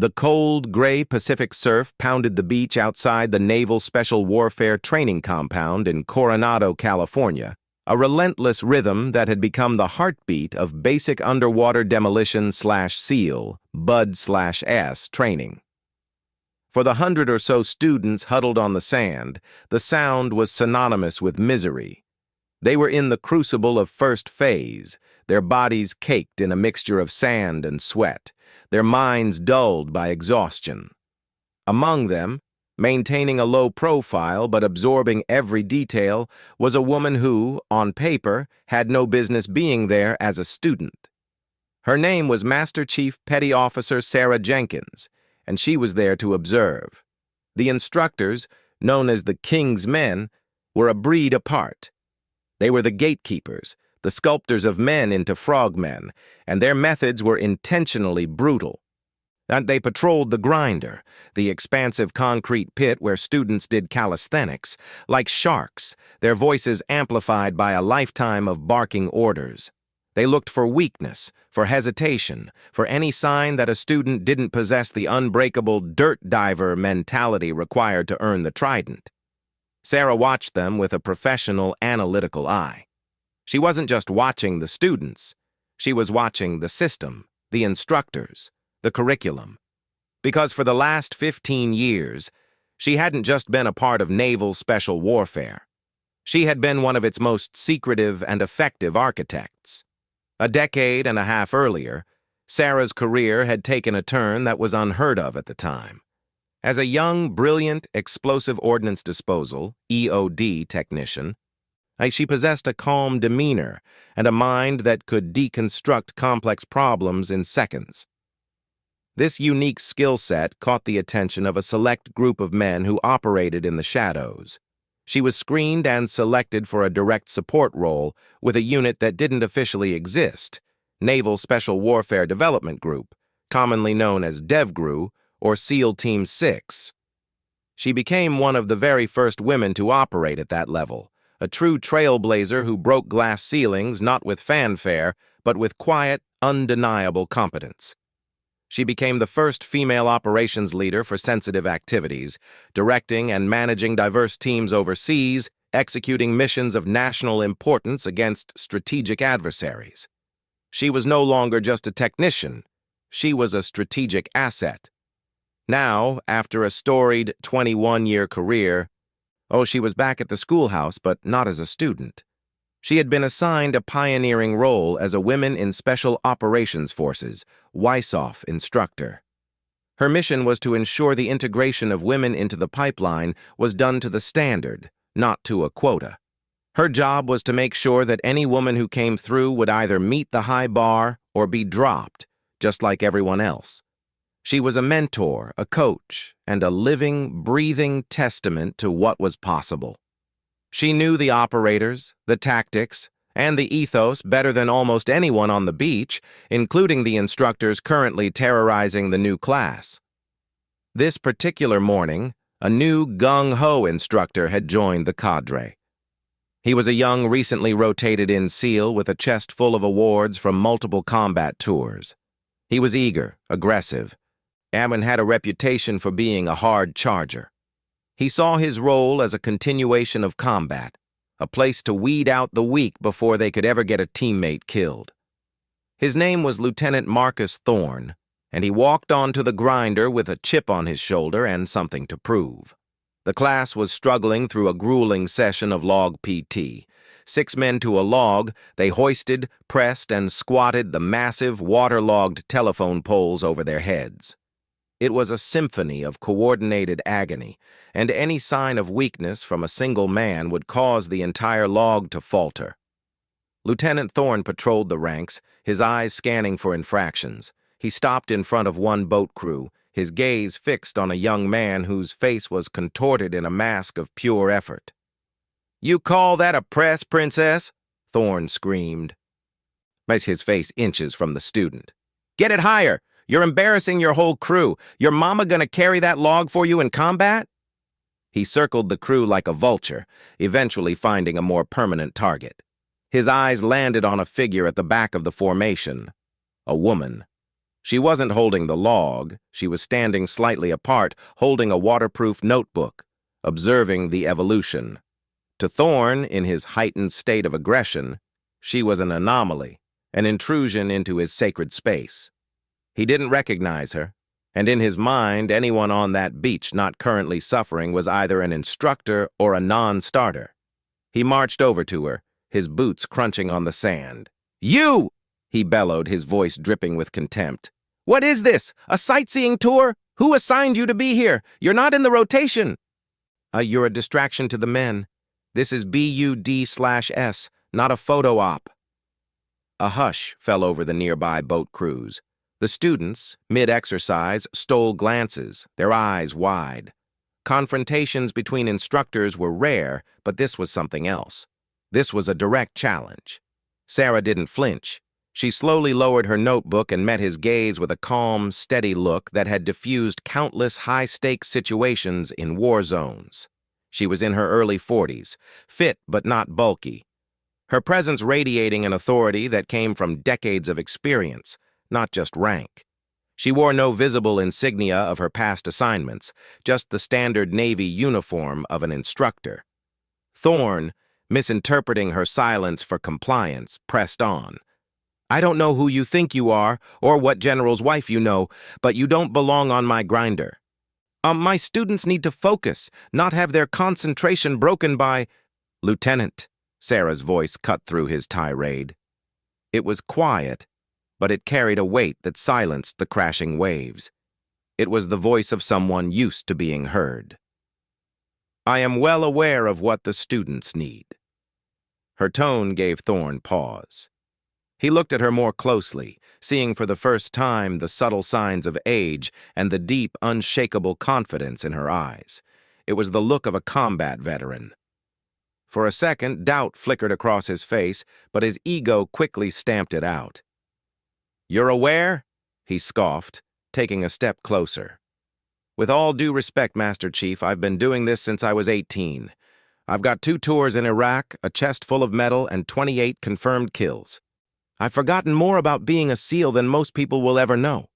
The cold, gray Pacific surf pounded the beach outside the Naval Special Warfare Training Compound in Coronado, California, a relentless rhythm that had become the heartbeat of basic underwater demolition/SEAL, BUD/S training. For the 100 or so students huddled on the sand, the sound was synonymous with misery. They were in the crucible of first phase, their bodies caked in a mixture of sand and sweat, their minds dulled by exhaustion. Among them, maintaining a low profile but absorbing every detail, was a woman who, on paper, had no business being there as a student. Her name was Master Chief Petty Officer Sarah Jenkins, and she was there to observe. The instructors, known as the King's Men, were a breed apart. They were the gatekeepers, the sculptors of men into frogmen, and their methods were intentionally brutal. And they patrolled the grinder, the expansive concrete pit where students did calisthenics, like sharks, their voices amplified by a lifetime of barking orders. They looked for weakness, for hesitation, for any sign that a student didn't possess the unbreakable dirt diver mentality required to earn the trident. Sarah watched them with a professional, analytical eye. She wasn't just watching the students. She was watching the system, the instructors, the curriculum. Because for the last 15 years, she hadn't just been a part of naval special warfare. She had been one of its most secretive and effective architects. A decade and a half earlier, Sarah's career had taken a turn that was unheard of at the time. As a young, brilliant explosive ordnance disposal (EOD) technician, she possessed a calm demeanor and a mind that could deconstruct complex problems in seconds. This unique skill set caught the attention of a select group of men who operated in the shadows. She was screened and selected for a direct support role with a unit that didn't officially exist, Naval Special Warfare Development Group, commonly known as DevGRU or SEAL Team 6. She became one of the very first women to operate at that level, a true trailblazer who broke glass ceilings not with fanfare, but with quiet, undeniable competence. She became the first female operations leader for sensitive activities, directing and managing diverse teams overseas, executing missions of national importance against strategic adversaries. She was no longer just a technician. She was a strategic asset. Now, after a storied 21-year career, she was back at the schoolhouse, but not as a student. She had been assigned a pioneering role as a Women in Special Operations Forces, WISOF instructor. Her mission was to ensure the integration of women into the pipeline was done to the standard, not to a quota. Her job was to make sure that any woman who came through would either meet the high bar or be dropped, just like everyone else. She was a mentor, a coach, and a living, breathing testament to what was possible. She knew the operators, the tactics, and the ethos better than almost anyone on the beach, including the instructors currently terrorizing the new class. This particular morning, a new gung-ho instructor had joined the cadre. He was a young, recently rotated-in SEAL with a chest full of awards from multiple combat tours. He was eager, aggressive, and had a reputation for being a hard charger. He saw his role as a continuation of combat, a place to weed out the weak before they could ever get a teammate killed. His name was Lieutenant Marcus Thorne, and he walked onto the grinder with a chip on his shoulder and something to prove. The class was struggling through a grueling session of log PT. 6 men to a log, they hoisted, pressed, and squatted the massive, waterlogged telephone poles over their heads. It was a symphony of coordinated agony, and any sign of weakness from a single man would cause the entire log to falter. Lieutenant Thorne patrolled the ranks, his eyes scanning for infractions. He stopped in front of one boat crew, his gaze fixed on a young man whose face was contorted in a mask of pure effort. "You call that a press, princess?" Thorne screamed, his face inches from the student. "Get it higher! You're embarrassing your whole crew. Your mama gonna carry that log for you in combat?" He circled the crew like a vulture, eventually finding a more permanent target. His eyes landed on a figure at the back of the formation, a woman. She wasn't holding the log. She was standing slightly apart, holding a waterproof notebook, observing the evolution. To Thorn, in his heightened state of aggression, she was an anomaly, an intrusion into his sacred space. He didn't recognize her, and in his mind, anyone on that beach not currently suffering was either an instructor or a non-starter. He marched over to her, his boots crunching on the sand. "You!" he bellowed, his voice dripping with contempt. "What is this? A sightseeing tour? Who assigned you to be here? You're not in the rotation." You're a distraction to the men. This is BUD/S, not a photo op." A hush fell over the nearby boat crews. The students, mid-exercise, stole glances, their eyes wide. Confrontations between instructors were rare, but this was something else. This was a direct challenge. Sarah didn't flinch. She slowly lowered her notebook and met his gaze with a calm, steady look that had diffused countless high-stakes situations in war zones. She was in her early 40s, fit but not bulky. Her presence radiating an authority that came from decades of experience, not just rank. She wore no visible insignia of her past assignments, just the standard Navy uniform of an instructor. Thorn, misinterpreting her silence for compliance, pressed on. "I don't know who you think you are, or what general's wife you know, but you don't belong on my grinder. My students need to focus, not have their concentration broken by—" "Lieutenant," Sarah's voice cut through his tirade. It was quiet, but it carried a weight that silenced the crashing waves. It was the voice of someone used to being heard. "I am well aware of what the students need." Her tone gave Thorn pause. He looked at her more closely, seeing for the first time the subtle signs of age and the deep, unshakable confidence in her eyes. It was the look of a combat veteran. For a second, doubt flickered across his face, but his ego quickly stamped it out. "You're aware?" he scoffed, taking a step closer. "With all due respect, Master Chief, I've been doing this since I was 18. I've got 2 tours in Iraq, a chest full of metal, and 28 confirmed kills. I've forgotten more about being a SEAL than most people will ever know.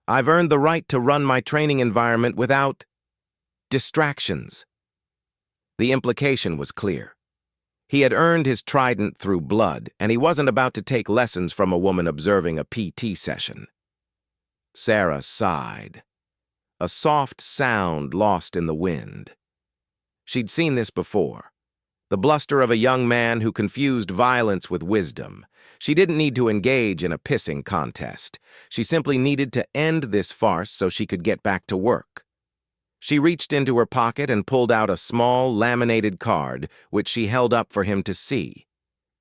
I've earned the right to run my training environment without distractions." The implication was clear. He had earned his trident through blood, and he wasn't about to take lessons from a woman observing a PT session. Sarah sighed. A soft sound lost in the wind. She'd seen this before. The bluster of a young man who confused violence with wisdom. She didn't need to engage in a pissing contest. She simply needed to end this farce so she could get back to work. She reached into her pocket and pulled out a small, laminated card, which she held up for him to see.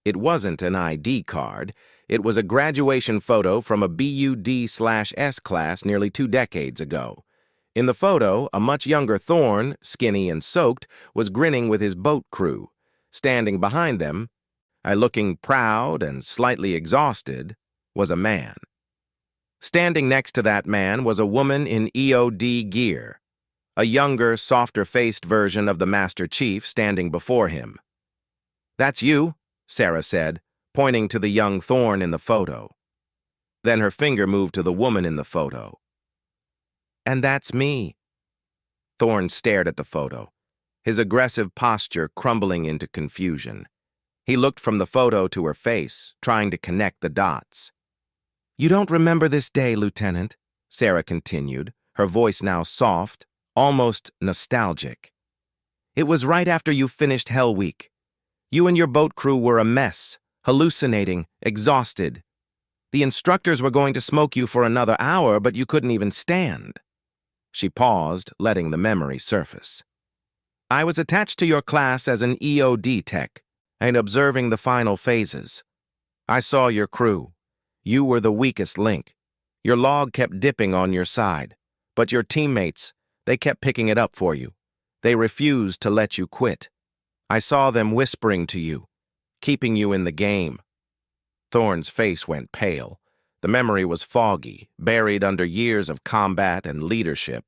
It wasn't an ID card. It was a graduation photo from a BUD/S class nearly 2 decades ago. In the photo, a much younger Thorn, skinny and soaked, was grinning with his boat crew. Standing behind them, looking proud and slightly exhausted, was a man. Standing next to that man was a woman in EOD gear, a younger, softer-faced version of the Master Chief standing before him. "That's you," Sarah said, pointing to the young Thorn in the photo. Then her finger moved to the woman in the photo. "And that's me." Thorn stared at the photo, his aggressive posture crumbling into confusion. He looked from the photo to her face, trying to connect the dots. "You don't remember this day, Lieutenant," Sarah continued, her voice now soft, almost nostalgic. "It was right after you finished Hell Week. You and your boat crew were a mess, hallucinating, exhausted. The instructors were going to smoke you for another hour, but you couldn't even stand." She paused, letting the memory surface. "I was attached to your class as an EOD tech and observing the final phases. I saw your crew. You were the weakest link. Your log kept dipping on your side, but your teammates, they kept picking it up for you. They refused to let you quit. I saw them whispering to you, keeping you in the game." Thorn's face went pale. The memory was foggy, buried under years of combat and leadership,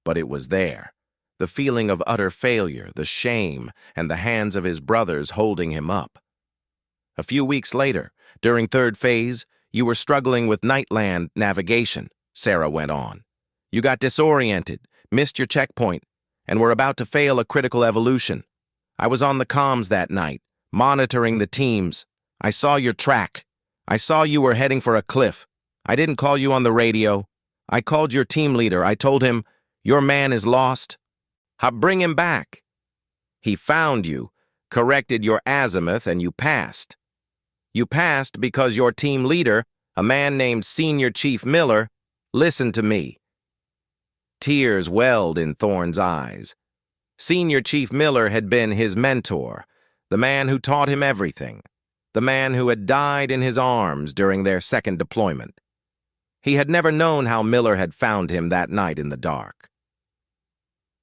but it was there. The feeling of utter failure, the shame, and the hands of his brothers holding him up. A few weeks later, during 3rd phase, You were struggling with Nightland navigation, Sarah went on. You got disoriented, missed your checkpoint, and were about to fail a critical evolution. I was on the comms that night, monitoring the teams. I saw your track. I saw you were heading for a cliff. I didn't call you on the radio. I called your team leader. I told him, your man is lost. Bring him back. He found you, corrected your azimuth, and you passed. You passed because your team leader, a man named Senior Chief Miller, listened to me. Tears welled in Thorne's eyes. Senior Chief Miller had been his mentor, the man who taught him everything, the man who had died in his arms during their second deployment. He had never known how Miller had found him that night in the dark.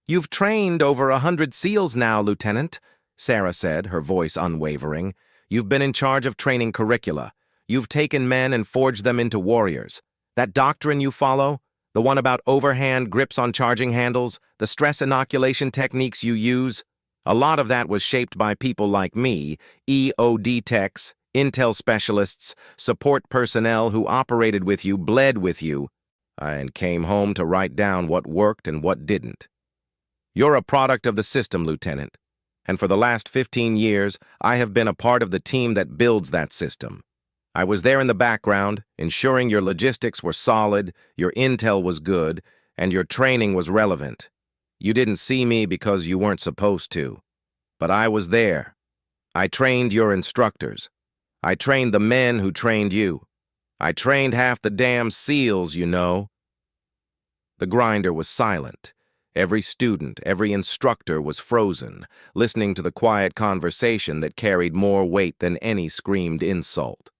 You've trained over 100 SEALs now, Lieutenant, Sarah said, her voice unwavering. You've been in charge of training curricula. You've taken men and forged them into warriors. That doctrine you follow, the one about overhand grips on charging handles, the stress inoculation techniques you use, a lot of that was shaped by people like me, EOD techs, intel specialists, support personnel who operated with you, bled with you, and came home to write down what worked and what didn't. You're a product of the system, Lieutenant, and for the last 15 years, I have been a part of the team that builds that system. I was there in the background, ensuring your logistics were solid, your intel was good, and your training was relevant. You didn't see me because you weren't supposed to. But I was there. I trained your instructors. I trained the men who trained you. I trained half the damn SEALs, you know. The grinder was silent. Every student, every instructor was frozen, listening to the quiet conversation that carried more weight than any screamed insult.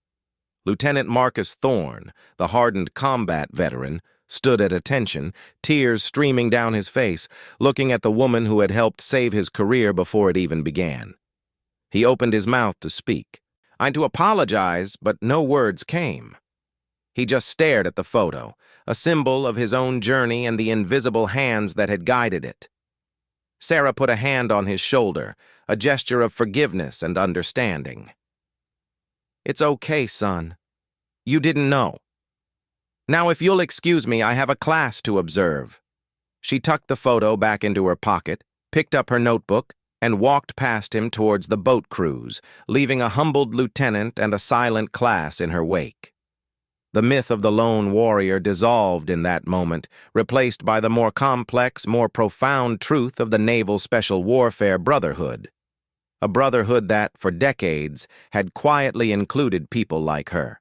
Lieutenant Marcus Thorne, the hardened combat veteran, stood at attention, tears streaming down his face, looking at the woman who had helped save his career before it even began. He opened his mouth to speak. "I'm to apologize, but no words came." He just stared at the photo, a symbol of his own journey and the invisible hands that had guided it. Sarah put a hand on his shoulder, a gesture of forgiveness and understanding. "It's okay, son. You didn't know. Now, if you'll excuse me, I have a class to observe." She tucked the photo back into her pocket, picked up her notebook, and walked past him towards the boat cruise, leaving a humbled lieutenant and a silent class in her wake. The myth of the lone warrior dissolved in that moment, replaced by the more complex, more profound truth of the Naval Special Warfare Brotherhood. A brotherhood that, for decades, had quietly included people like her.